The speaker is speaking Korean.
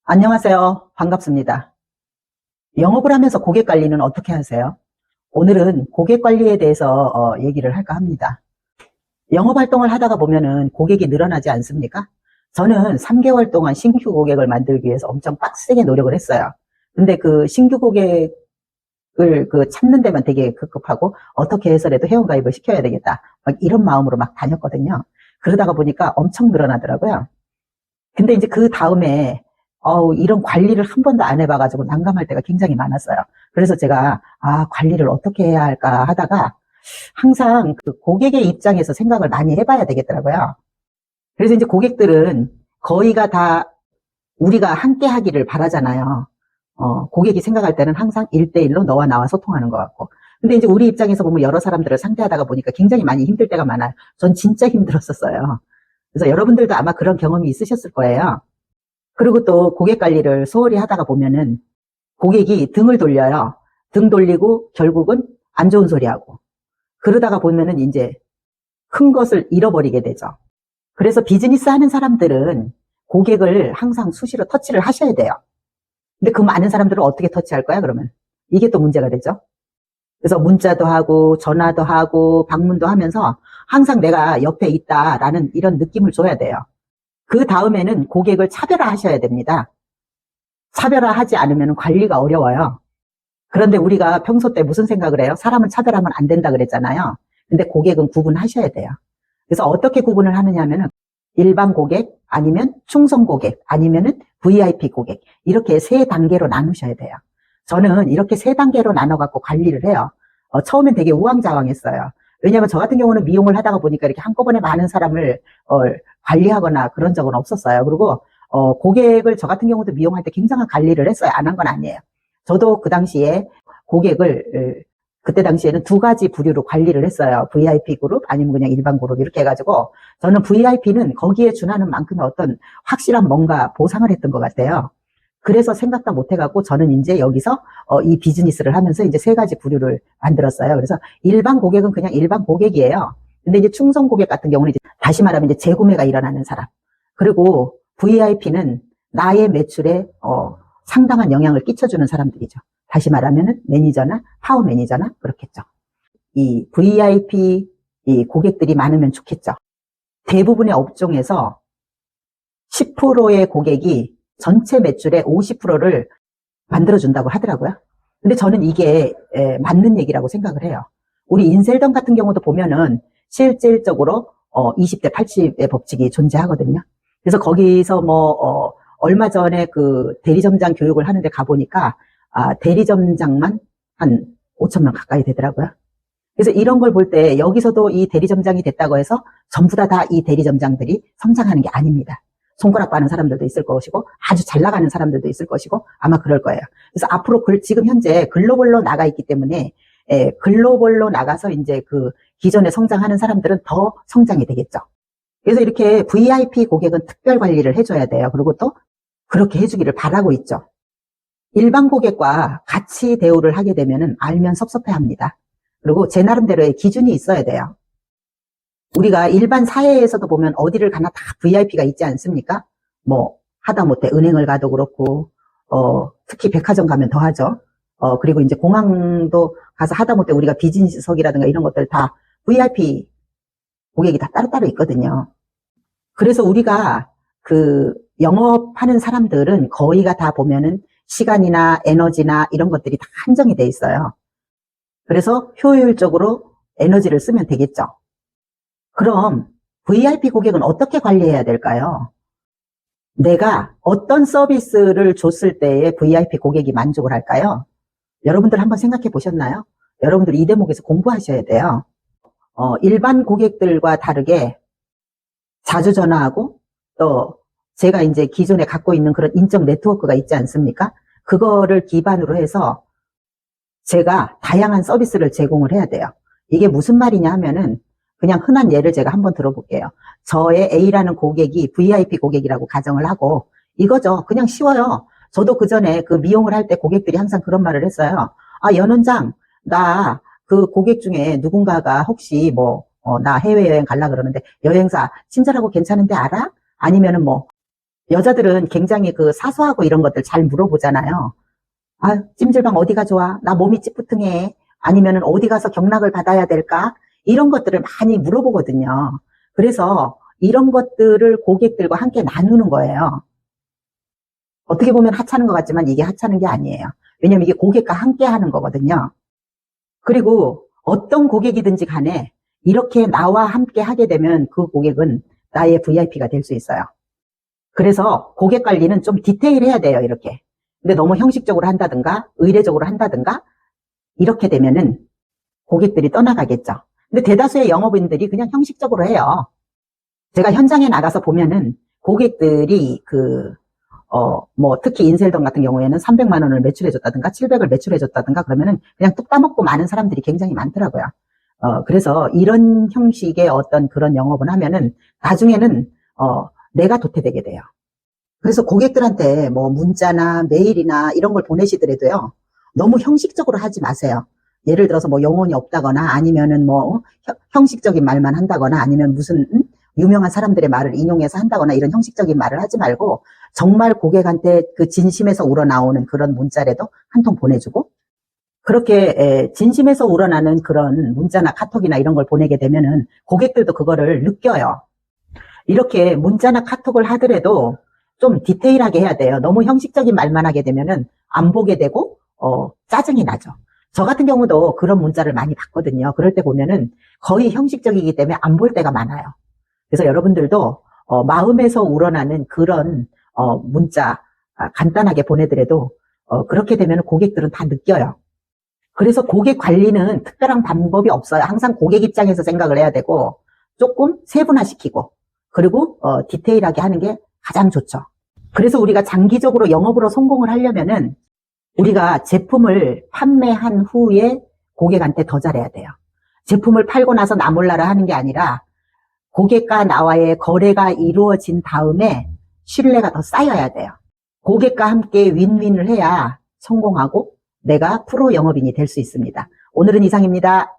안녕하세요. 반갑습니다. 영업을 하면서 고객 관리는 어떻게 하세요? 오늘은 고객 관리에 대해서 얘기를 할까 합니다. 영업 활동을 하다가 보면은 고객이 늘어나지 않습니까? 저는 3개월 동안 신규 고객을 만들기 위해서 엄청 빡세게 노력을 했어요. 근데 그 신규 고객을 찾는 데만 되게 급급하고 어떻게 해서라도 회원가입을 시켜야 되겠다. 막 이런 마음으로 막 다녔거든요. 그러다가 보니까 엄청 늘어나더라고요. 근데 이제 그 다음에 이런 관리를 한 번도 안 해봐가지고 난감할 때가 굉장히 많았어요. 그래서 제가 관리를 어떻게 해야 할까 하다가 항상 그 고객의 입장에서 생각을 많이 해봐야 되겠더라고요. 그래서 이제 고객들은 거의가 다 우리가 함께 하기를 바라잖아요. 고객이 생각할 때는 항상 1대1로 너와 나와 소통하는 것 같고. 근데 이제 우리 입장에서 보면 여러 사람들을 상대하다가 보니까 굉장히 많이 힘들 때가 많아요. 전 진짜 힘들었었어요. 그래서 여러분들도 아마 그런 경험이 있으셨을 거예요. 그리고 또 고객 관리를 소홀히 하다가 보면은 고객이 등을 돌려요. 등 돌리고 결국은 안 좋은 소리 하고. 그러다가 보면은 이제 큰 것을 잃어버리게 되죠. 그래서 비즈니스 하는 사람들은 고객을 항상 수시로 터치를 하셔야 돼요. 근데 그 많은 사람들을 어떻게 터치할 거야, 그러면? 이게 또 문제가 되죠. 그래서 문자도 하고 전화도 하고 방문도 하면서 항상 내가 옆에 있다라는 이런 느낌을 줘야 돼요. 그 다음에는 고객을 차별화하셔야 됩니다. 차별화하지 않으면 관리가 어려워요. 그런데 우리가 평소 때 무슨 생각을 해요? 사람은 차별하면 안 된다 그랬잖아요. 근데 고객은 구분하셔야 돼요. 그래서 어떻게 구분을 하느냐 하면은 일반 고객 아니면 충성 고객 아니면은 VIP 고객 이렇게 3단계로 나누셔야 돼요. 저는 이렇게 3단계로 나눠 갖고 관리를 해요. 처음엔 되게 우왕좌왕했어요. 왜냐하면 저 같은 경우는 미용을 하다가 보니까 이렇게 한꺼번에 많은 사람을 관리하거나 그런 적은 없었어요. 그리고 고객을 저 같은 경우도 미용할 때 굉장한 관리를 했어요. 안 한 건 아니에요. 저도 그 당시에 고객을 그때 당시에는 2가지 부류로 관리를 했어요. VIP 그룹 아니면 그냥 일반 그룹 이렇게 해가지고 저는 VIP는 거기에 준하는 만큼의 어떤 확실한 뭔가 보상을 했던 것 같아요. 그래서 생각도 못 해갖고 저는 이제 여기서 이 비즈니스를 하면서 이제 3가지 부류를 만들었어요. 그래서 일반 고객은 그냥 일반 고객이에요. 근데 이제 충성 고객 같은 경우는 이제 다시 말하면 이제 재구매가 일어나는 사람. 그리고 VIP는 나의 매출에 상당한 영향을 끼쳐주는 사람들이죠. 다시 말하면 매니저나 파워 매니저나 그렇겠죠. 이 VIP 이 고객들이 많으면 좋겠죠. 대부분의 업종에서 10%의 고객이 전체 매출의 50%를 만들어준다고 하더라고요. 근데 저는 이게 맞는 얘기라고 생각을 해요. 우리 인셀덤 같은 경우도 보면은 실질적으로 20대 80의 법칙이 존재하거든요. 그래서 거기서 얼마 전에 그 대리점장 교육을 하는데 가보니까 대리점장만 한 5,000명 가까이 되더라고요. 그래서 이런 걸 볼 때 여기서도 이 대리점장이 됐다고 해서 전부 다 이 대리점장들이 성장하는 게 아닙니다. 손가락 빠는 사람들도 있을 것이고 아주 잘 나가는 사람들도 있을 것이고 아마 그럴 거예요. 그래서 앞으로 지금 현재 글로벌로 나가 있기 때문에 글로벌로 나가서 이제 그 기존에 성장하는 사람들은 더 성장이 되겠죠. 그래서 이렇게 VIP 고객은 특별 관리를 해줘야 돼요. 그리고 또 그렇게 해주기를 바라고 있죠. 일반 고객과 같이 대우를 하게 되면은 알면 섭섭해합니다. 그리고 제 나름대로의 기준이 있어야 돼요. 우리가 일반 사회에서도 보면 어디를 가나 다 VIP가 있지 않습니까? 하다못해 은행을 가도 그렇고, 특히 백화점 가면 더 하죠. 그리고 이제 공항도 가서 하다못해 우리가 비즈니스석이라든가 이런 것들 다 VIP 고객이 다 따로따로 있거든요. 그래서 우리가 그 영업하는 사람들은 거의가 다 보면은 시간이나 에너지나 이런 것들이 다 한정이 돼 있어요. 그래서 효율적으로 에너지를 쓰면 되겠죠. 그럼 VIP 고객은 어떻게 관리해야 될까요? 내가 어떤 서비스를 줬을 때에 VIP 고객이 만족을 할까요? 여러분들 한번 생각해 보셨나요? 여러분들 이 대목에서 공부하셔야 돼요. 일반 고객들과 다르게 자주 전화하고 또 제가 이제 기존에 갖고 있는 그런 인적 네트워크가 있지 않습니까? 그거를 기반으로 해서 제가 다양한 서비스를 제공을 해야 돼요. 이게 무슨 말이냐 하면은 그냥 흔한 예를 제가 한번 들어볼게요. 저의 A라는 고객이 VIP 고객이라고 가정을 하고 이거죠. 그냥 쉬워요. 저도 그 전에 그 미용을 할 때 고객들이 항상 그런 말을 했어요. 연 원장, 나 그 고객 중에 누군가가 혹시 나 해외여행 갈라 그러는데 여행사 친절하고 괜찮은데 알아? 아니면은 여자들은 굉장히 그 사소하고 이런 것들 잘 물어보잖아요. 아, 찜질방 어디가 좋아? 나 몸이 찌뿌둥해. 아니면은 어디 가서 경락을 받아야 될까? 이런 것들을 많이 물어보거든요. 그래서 이런 것들을 고객들과 함께 나누는 거예요. 어떻게 보면 하찮은 것 같지만 이게 하찮은 게 아니에요. 왜냐면 이게 고객과 함께 하는 거거든요. 그리고 어떤 고객이든지 간에 이렇게 나와 함께 하게 되면 그 고객은 나의 VIP가 될 수 있어요. 그래서 고객 관리는 좀 디테일해야 돼요, 이렇게. 근데 너무 형식적으로 한다든가, 의례적으로 한다든가, 이렇게 되면은 고객들이 떠나가겠죠. 근데 대다수의 영업인들이 그냥 형식적으로 해요. 제가 현장에 나가서 보면은 고객들이 특히 인셀동 같은 경우에는 300만 원을 매출해줬다든가, 700을 매출해줬다든가, 그러면은 그냥 뚝 따먹고 마는 사람들이 굉장히 많더라고요. 그래서 이런 형식의 어떤 그런 영업을 하면은 나중에는, 내가 도태되게 돼요. 그래서 고객들한테 뭐 문자나 메일이나 이런 걸 보내시더라도요, 너무 형식적으로 하지 마세요. 예를 들어서 뭐 영혼이 없다거나 아니면은 뭐 형식적인 말만 한다거나 아니면 무슨 유명한 사람들의 말을 인용해서 한다거나 이런 형식적인 말을 하지 말고 정말 고객한테 그 진심에서 우러나오는 그런 문자라도 한 통 보내주고, 그렇게 진심에서 우러나는 그런 문자나 카톡이나 이런 걸 보내게 되면은 고객들도 그거를 느껴요. 이렇게 문자나 카톡을 하더라도 좀 디테일하게 해야 돼요. 너무 형식적인 말만 하게 되면은 안 보게 되고 짜증이 나죠. 저 같은 경우도 그런 문자를 많이 받거든요. 그럴 때 보면은 거의 형식적이기 때문에 안 볼 때가 많아요. 그래서 여러분들도 마음에서 우러나는 그런 문자 간단하게 보내더라도 그렇게 되면 고객들은 다 느껴요. 그래서 고객 관리는 특별한 방법이 없어요. 항상 고객 입장에서 생각을 해야 되고 조금 세분화시키고 그리고 디테일하게 하는 게 가장 좋죠. 그래서 우리가 장기적으로 영업으로 성공을 하려면은 우리가 제품을 판매한 후에 고객한테 더 잘해야 돼요. 제품을 팔고 나서 나 몰라라 하는 게 아니라 고객과 나와의 거래가 이루어진 다음에 신뢰가 더 쌓여야 돼요. 고객과 함께 윈윈을 해야 성공하고 내가 프로 영업인이 될 수 있습니다. 오늘은 이상입니다.